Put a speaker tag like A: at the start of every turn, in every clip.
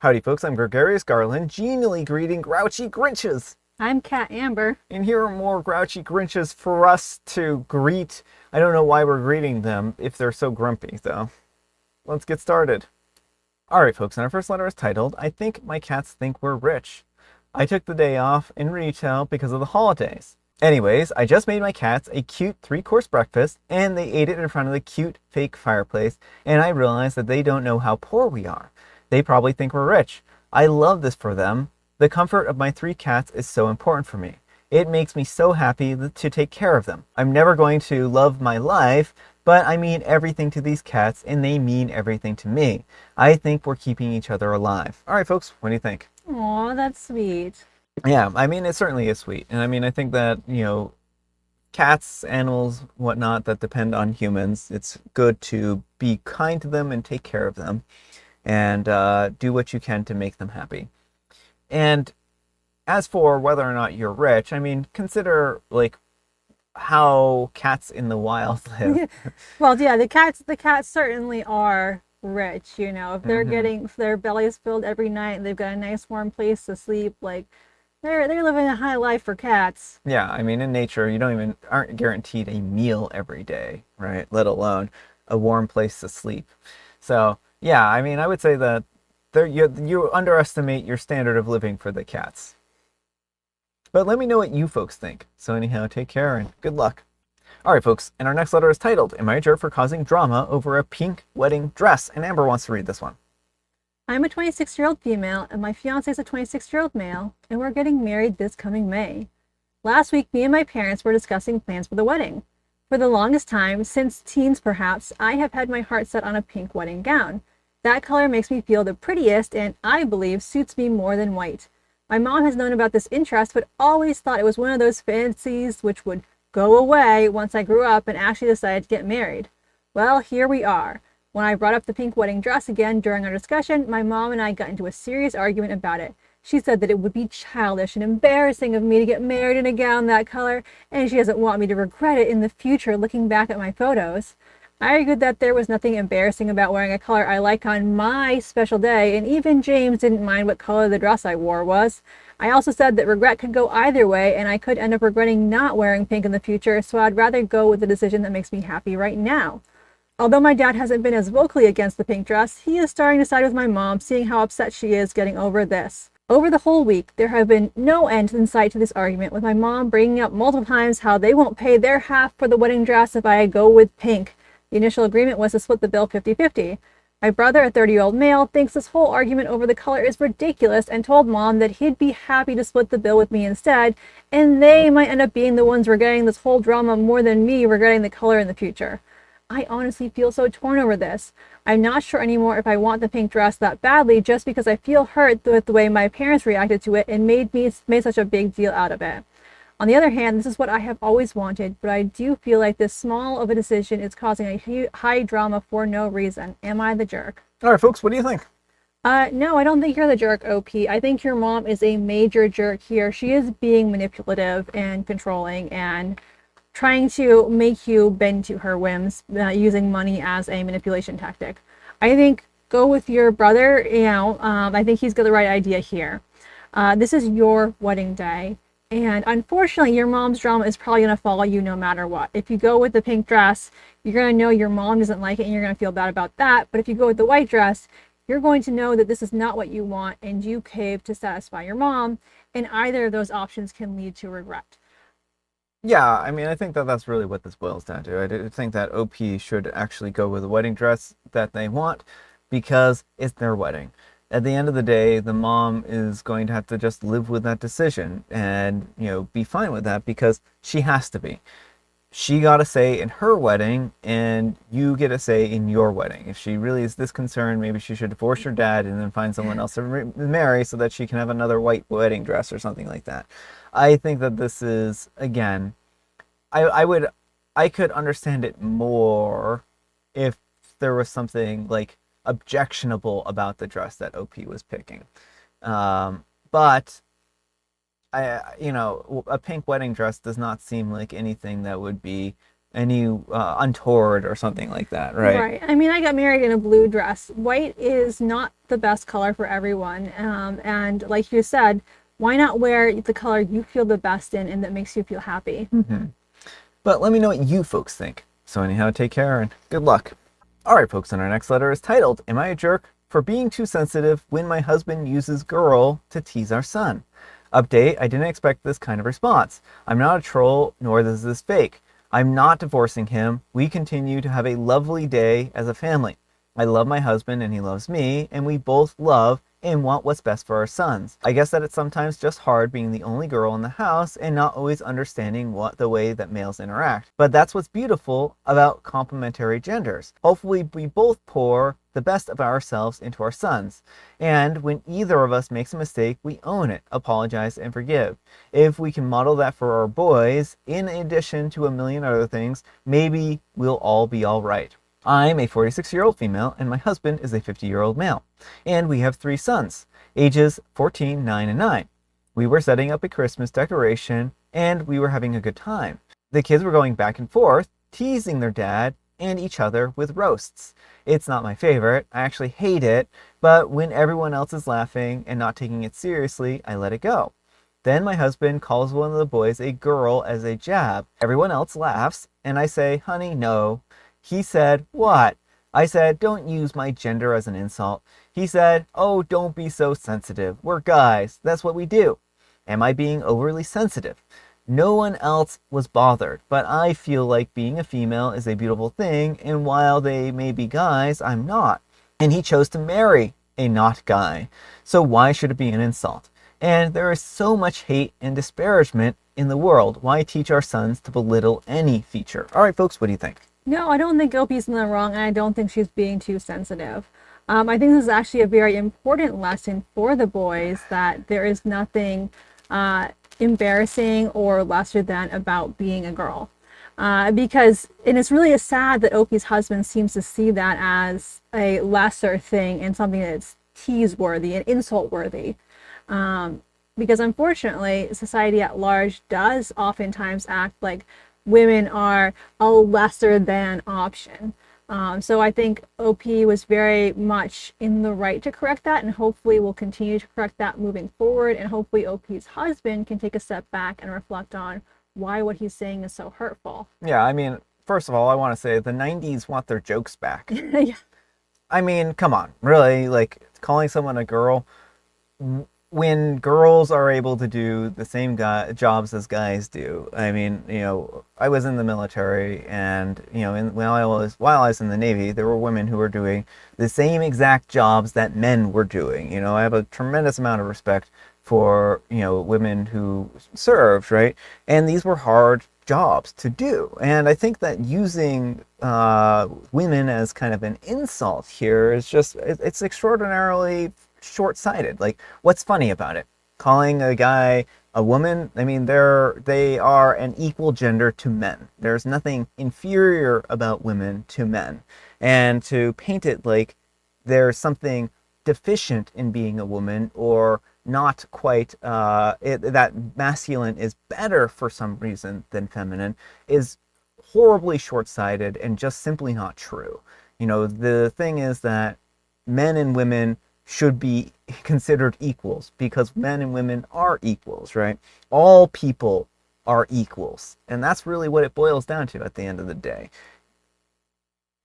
A: Howdy folks, I'm Gregarious Garland, genially greeting grouchy Grinches.
B: I'm Cat Amber.
A: And here are more grouchy Grinches for us to greet. I don't know why we're greeting them if they're so grumpy, though. Let's get started. Alright folks, and our first letter is titled, I think my cats think we're rich. I took the day off in retail because of the holidays. Anyways, I just made my cats a cute 3-course breakfast, and they ate it in front of the cute fake fireplace, and I realized that they don't know how poor we are. They probably think we're rich. I love this for them. The comfort of my 3 cats is so important for me. It makes me so happy to take care of them. I'm never going to love my life, but I mean everything to these cats, and they mean everything to me. I think we're keeping each other alive. All right, folks, what do you think?
B: Aw, that's sweet.
A: Yeah, I mean, it certainly is sweet. And I mean, I think that, cats, animals, whatnot, that depend on humans, it's good to be kind to them and take care of them and do what you can to make them happy. And as for whether or not you're rich, I mean, consider like how cats in the wild live.
B: Well, yeah, the cats certainly are rich, If they're
A: Hmm.
B: getting if their bellies filled every night and they've got a nice warm place to sleep, like they're living a high life for cats.
A: Yeah, I mean, in nature, you don't even aren't guaranteed a meal every day, right? Let alone a warm place to sleep. So, yeah, I mean, I would say that you underestimate your standard of living for the cats. But let me know what you folks think. So anyhow, take care and good luck. All right, folks, and our next letter is titled, Am I a jerk for causing drama over a pink wedding dress? And Amber wants to read this one.
B: I'm a 26-year-old female and my fiance is a 26-year-old male, and we're getting married this coming May. Last week, me and my parents were discussing plans for the wedding. For the longest time, since teens perhaps, I have had my heart set on a pink wedding gown. That color makes me feel the prettiest and, I believe, suits me more than white. My mom has known about this interest, but always thought it was one of those fancies which would go away once I grew up and actually decided to get married. Well, here we are. When I brought up the pink wedding dress again during our discussion, my mom and I got into a serious argument about it. She said that it would be childish and embarrassing of me to get married in a gown that color, and she doesn't want me to regret it in the future looking back at my photos. I argued that there was nothing embarrassing about wearing a color I like on my special day, and even James didn't mind what color the dress I wore was. I also said that regret could go either way, and I could end up regretting not wearing pink in the future, so I'd rather go with the decision that makes me happy right now. Although my dad hasn't been as vocally against the pink dress, he is starting to side with my mom, seeing how upset she is getting over this. Over the whole week, there have been no end in sight to this argument, with my mom bringing up multiple times how they won't pay their half for the wedding dress if I go with pink. The initial agreement was to split the bill 50-50. My brother, a 30-year-old male, thinks this whole argument over the color is ridiculous and told mom that he'd be happy to split the bill with me instead, and they might end up being the ones regretting this whole drama more than me regretting the color in the future. I honestly feel so torn over this. I'm not sure anymore if I want the pink dress that badly just because I feel hurt with the way my parents reacted to it and made such a big deal out of it. On the other hand, this is what I have always wanted, but I do feel like this small of a decision is causing a high drama for no reason. Am I the jerk?
A: All right, folks, what do you think?
B: No, I don't think you're the jerk, OP. I think your mom is a major jerk here. She is being manipulative and controlling and trying to make you bend to her whims, using money as a manipulation tactic. I think go with your brother. I think he's got the right idea here. This is your wedding day. And unfortunately, your mom's drama is probably going to follow you no matter what. If you go with the pink dress, you're going to know your mom doesn't like it and you're going to feel bad about that. But if you go with the white dress, you're going to know that this is not what you want and you cave to satisfy your mom. And either of those options can lead to regret.
A: Yeah, I mean, I think that that's really what this boils down to. I do think that OP should actually go with the wedding dress that they want because it's their wedding. At the end of the day, the mom is going to have to just live with that decision and, be fine with that because she has to be. She got a say in her wedding and you get a say in your wedding. If she really is this concerned, maybe she should divorce her dad and then find someone else to marry so that she can have another white wedding dress or something like that. I think that this is, again, I would I could understand it more if there was something like objectionable about the dress that OP was picking. But a pink wedding dress does not seem like anything that would be untoward or something like that, right?
B: Right. I mean, I got married in a blue dress. White is not the best color for everyone. And like you said, why not wear the color you feel the best in and that makes you feel happy?
A: Hmm. But let me know what you folks think. So anyhow, take care and good luck. All right, folks, and our next letter is titled, Am I a Jerk for Being Too Sensitive When My Husband Uses Girl to Tease Our Son? Update, I didn't expect this kind of response. I'm not a troll, nor is this fake. I'm not divorcing him. We continue to have a lovely day as a family. I love my husband and he loves me, and we both love and want what's best for our sons. I guess that it's sometimes just hard being the only girl in the house and not always understanding what the way that males interact. But that's what's beautiful about complementary genders. Hopefully we both pour the best of ourselves into our sons. And when either of us makes a mistake, we own it, apologize, and forgive. If we can model that for our boys, in addition to a million other things, maybe we'll all be all right. I'm a 46-year-old female and my husband is a 50-year-old male. And we have 3 sons, ages 14, 9, and 9. We were setting up a Christmas decoration and we were having a good time. The kids were going back and forth, teasing their dad and each other with roasts. It's not my favorite, I actually hate it, but when everyone else is laughing and not taking it seriously, I let it go. Then my husband calls one of the boys a girl as a jab. Everyone else laughs and I say, honey, no. He said, what? I said, don't use my gender as an insult. He said, oh, don't be so sensitive. We're guys. That's what we do. Am I being overly sensitive? No one else was bothered, but I feel like being a female is a beautiful thing, and while they may be guys, I'm not. And he chose to marry a not guy. So why should it be an insult? And there is so much hate and disparagement in the world. Why teach our sons to belittle any feature? All right, folks, what do you think?
B: No, I don't think Opie's in the wrong, and I don't think she's being too sensitive. I think this is actually a very important lesson for the boys that there is nothing embarrassing or lesser than about being a girl. Because, and it's really sad that Opie's husband seems to see that as a lesser thing and something that's tease worthy and insult worthy. Because unfortunately, society at large does oftentimes act like women are a lesser than option. So I think OP was very much in the right to correct that, and hopefully will continue to correct that moving forward. And hopefully OP's husband can take a step back and reflect on why what he's saying is so hurtful.
A: Yeah, I mean, first of all, I want to say the 90s want their jokes back.
B: Yeah.
A: I mean, come on, really? Like, calling someone a girl, when girls are able to do the same jobs as guys do. I mean, I was in the military, and while I was in the Navy, there were women who were doing the same exact jobs that men were doing. I have a tremendous amount of respect for women who served, right? And these were hard jobs to do, and I think that using women as kind of an insult here is just it's extraordinarily short-sighted. Like, what's funny about it? Calling a guy a woman, I mean, they are an equal gender to men. There's nothing inferior about women to men. And to paint it like there's something deficient in being a woman, or not quite that masculine is better for some reason than feminine, is horribly short-sighted and just simply not true. The thing is that men and women should be considered equals, because men and women are equals, right? All people are equals, and that's really what it boils down to at the end of the day.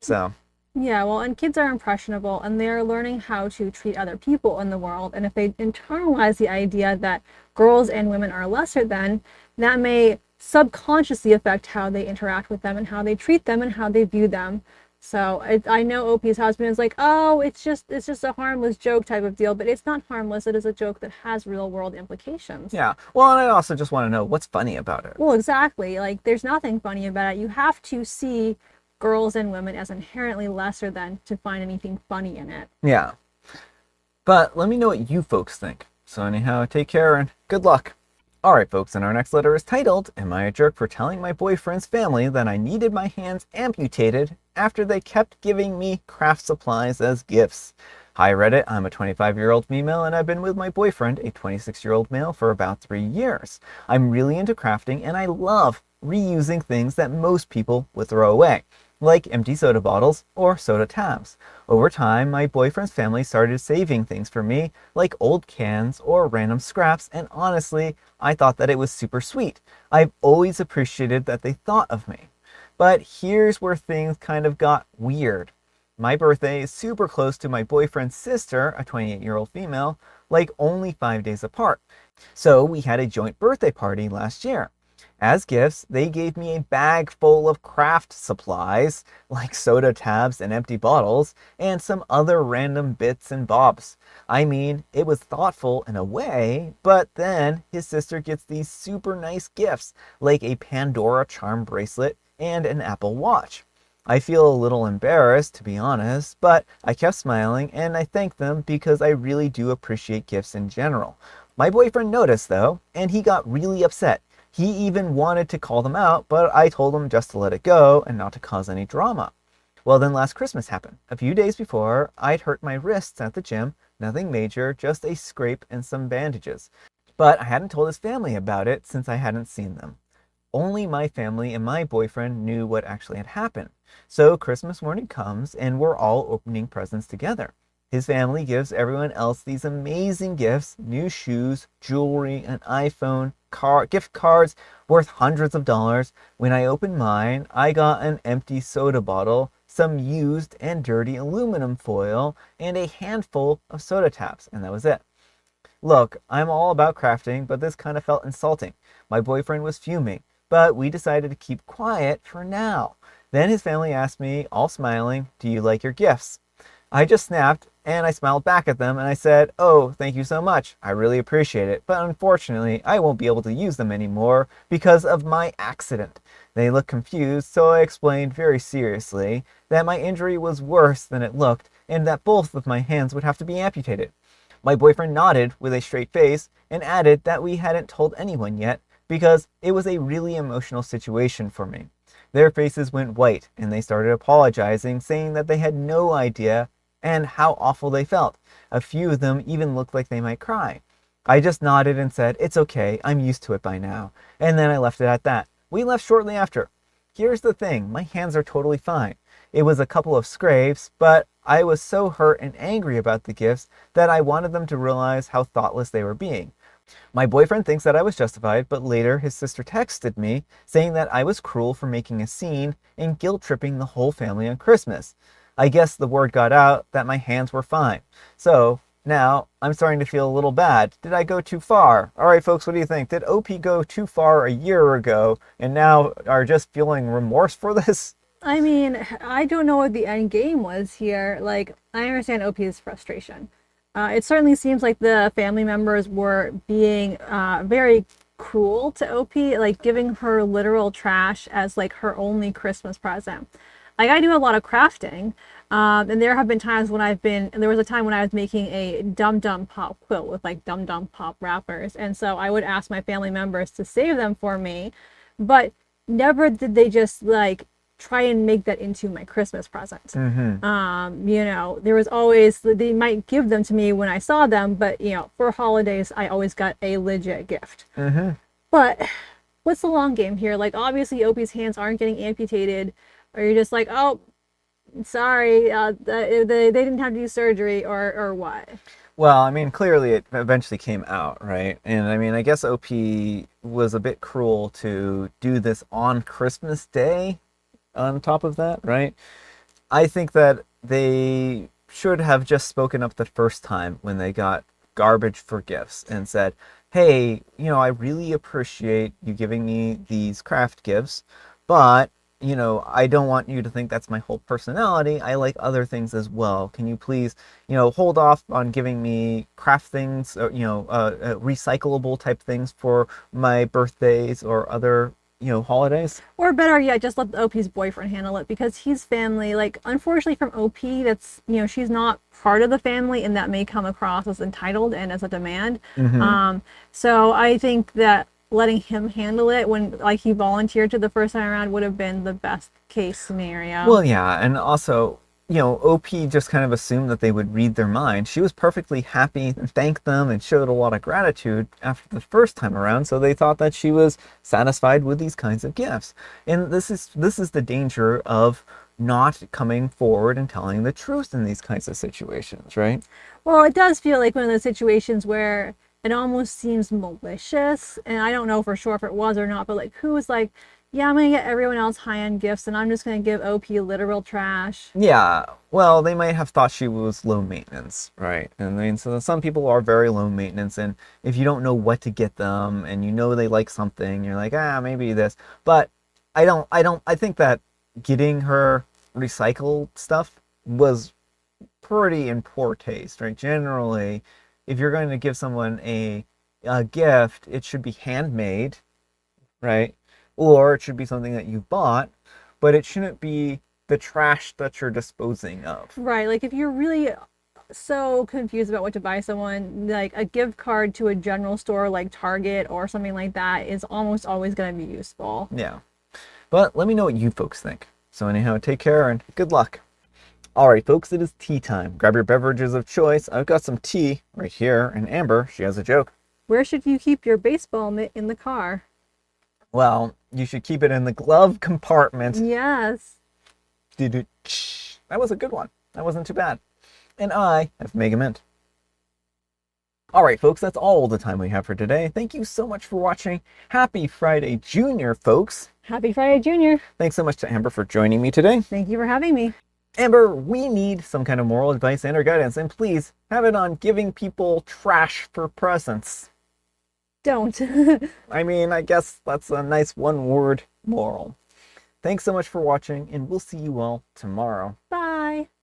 A: So
B: Yeah, well, and kids are impressionable and they're learning how to treat other people in the world. And if they internalize the idea that girls and women are lesser than, that may subconsciously affect how they interact with them and how they treat them and how they view them. So I know OP's husband is like, oh, it's just a harmless joke type of deal, but it's not harmless. It is a joke that has real world implications.
A: yeah, well, and I also just want to know what's funny about it.
B: Well, exactly. Like, there's nothing funny about it. You have to see girls and women as inherently lesser than to find anything funny in it.
A: Yeah, but let me know what you folks think. So anyhow, take care and good luck. All right, folks, and our next letter is titled, Am I a Jerk for Telling My Boyfriend's Family That I Needed My Hands Amputated After They Kept Giving Me Craft Supplies as Gifts? Hi, Reddit. I'm a 25-year-old female, and I've been with my boyfriend, a 26-year-old male, for about 3 years. I'm really into crafting, and I love reusing things that most people would throw away, like empty soda bottles or soda tabs. Over time, my boyfriend's family started saving things for me, like old cans or random scraps, and honestly, I thought that it was super sweet. I've always appreciated that they thought of me. But here's where things kind of got weird. My birthday is super close to my boyfriend's sister, a 28-year-old female, like only 5 days apart. So we had a joint birthday party last year. As gifts, they gave me a bag full of craft supplies, like soda tabs and empty bottles, and some other random bits and bobs. I mean, it was thoughtful in a way, but then his sister gets these super nice gifts, like a Pandora charm bracelet and an Apple Watch. I feel a little embarrassed, to be honest, but I kept smiling and I thanked them because I really do appreciate gifts in general. My boyfriend noticed though, and he got really upset. He even wanted to call them out, but I told him just to let it go and not to cause any drama. Well, then last Christmas happened. A few days before, I'd hurt my wrists at the gym. Nothing major, just a scrape and some bandages. But I hadn't told his family about it since I hadn't seen them. Only my family and my boyfriend knew what actually had happened. So Christmas morning comes and we're all opening presents together. His family gives everyone else these amazing gifts, new shoes, jewelry, an iPhone, gift cards worth hundreds of dollars. When I opened mine, I got an empty soda bottle, some used and dirty aluminum foil, and a handful of soda tabs, and that was it. Look, I'm all about crafting, but this kind of felt insulting. My boyfriend was fuming, but we decided to keep quiet for now. Then his family asked me, all smiling, "Do you like your gifts?" I just snapped and I smiled back at them and I said, "Oh, thank you so much. I really appreciate it, but unfortunately, I won't be able to use them anymore because of my accident." They looked confused, so I explained very seriously that my injury was worse than it looked and that both of my hands would have to be amputated. My boyfriend nodded with a straight face and added that we hadn't told anyone yet because it was a really emotional situation for me. Their faces went white and they started apologizing, saying that they had no idea and how awful they felt. A few of them even looked like they might cry. I just nodded and said, "It's okay, I'm used to it by now." And then I left it at that. We left shortly after. Here's the thing, my hands are totally fine. It was a couple of scrapes, but I was so hurt and angry about the gifts that I wanted them to realize how thoughtless they were being. My boyfriend thinks that I was justified, but later his sister texted me saying that I was cruel for making a scene and guilt tripping the whole family on Christmas. I guess the word got out that my hands were fine. So now I'm starting to feel a little bad. Did I go too far? All right, folks, what do you think? Did OP go too far a year ago and now are just feeling remorse for this?
B: I mean, I don't know what the end game was here. Like, I understand OP's frustration. It certainly seems like the family members were being very cruel to OP, like giving her literal trash as like her only Christmas present. Like, I do a lot of crafting, and there have been times when there was a time when I was making a Dum Dum Pop quilt with like Dum Dum Pop wrappers, and so I would ask my family members to save them for me, but never did they just like try and make that into my Christmas present. There was always, they might give them to me when I saw them, but for holidays, I always got a legit gift. But what's the long game here? Like, obviously, Opie's hands aren't getting amputated, or you're just like, oh, sorry, they didn't have to do surgery, or what?
A: Well, I mean, clearly it eventually came out, right? And I mean, I guess OP was a bit cruel to do this on Christmas Day on top of that, right? I think that they should have just spoken up the first time when they got garbage for gifts and said, "Hey, I really appreciate you giving me these craft gifts, but I don't want you to think that's my whole personality. I like other things as well. Can you please, hold off on giving me craft things, or, recyclable type things for my birthdays or other, holidays?"
B: Or better yet, just let OP's boyfriend handle it, because he's family. Like, unfortunately from OP, that's, she's not part of the family, and that may come across as entitled and as a demand. So I think that letting him handle it when like he volunteered to the first time around would have been the best case scenario.
A: Well, yeah, and also OP just kind of assumed that they would read their mind. She was perfectly happy and thanked them and showed a lot of gratitude after the first time around, so they thought that she was satisfied with these kinds of gifts. And this is the danger of not coming forward and telling the truth in these kinds of situations, right?
B: Well, it does feel like one of those situations where it almost seems malicious, and I don't know for sure if it was or not, but like who was like, yeah, I'm gonna get everyone else high-end gifts and I'm just gonna give OP literal trash.
A: Yeah, well, they might have thought she was low maintenance, right? And I mean, so some people are very low maintenance, and if you don't know what to get them, and you know they like something, you're like, maybe this. But I think that getting her recycled stuff was pretty in poor taste, right? Generally, if you're going to give someone a gift, it should be handmade, right? Or it should be something that you bought, but it shouldn't be the trash that you're disposing of.
B: Right, like if you're really so confused about what to buy someone, like a gift card to a general store like Target or something like that is almost always going to be useful.
A: Yeah. But let me know what you folks think. So anyhow, take care and good luck. All right, folks, it is tea time. Grab your beverages of choice. I've got some tea right here, and Amber, she has a joke.
B: Where should you keep your baseball mitt in the car?
A: Well, you should keep it in the glove compartment.
B: Yes.
A: That was a good one. That wasn't too bad. And I have Mega Mint. All right, folks, that's all the time we have for today. Thank you so much for watching. Happy Friday, Junior, folks.
B: Happy Friday, Junior.
A: Thanks so much to Amber for joining me today.
B: Thank you for having me.
A: Amber, we need some kind of moral advice and or guidance, and please have it on giving people trash for presents.
B: Don't.
A: I mean, I guess that's a nice one-word moral. Thanks so much for watching, and we'll see you all tomorrow.
B: Bye.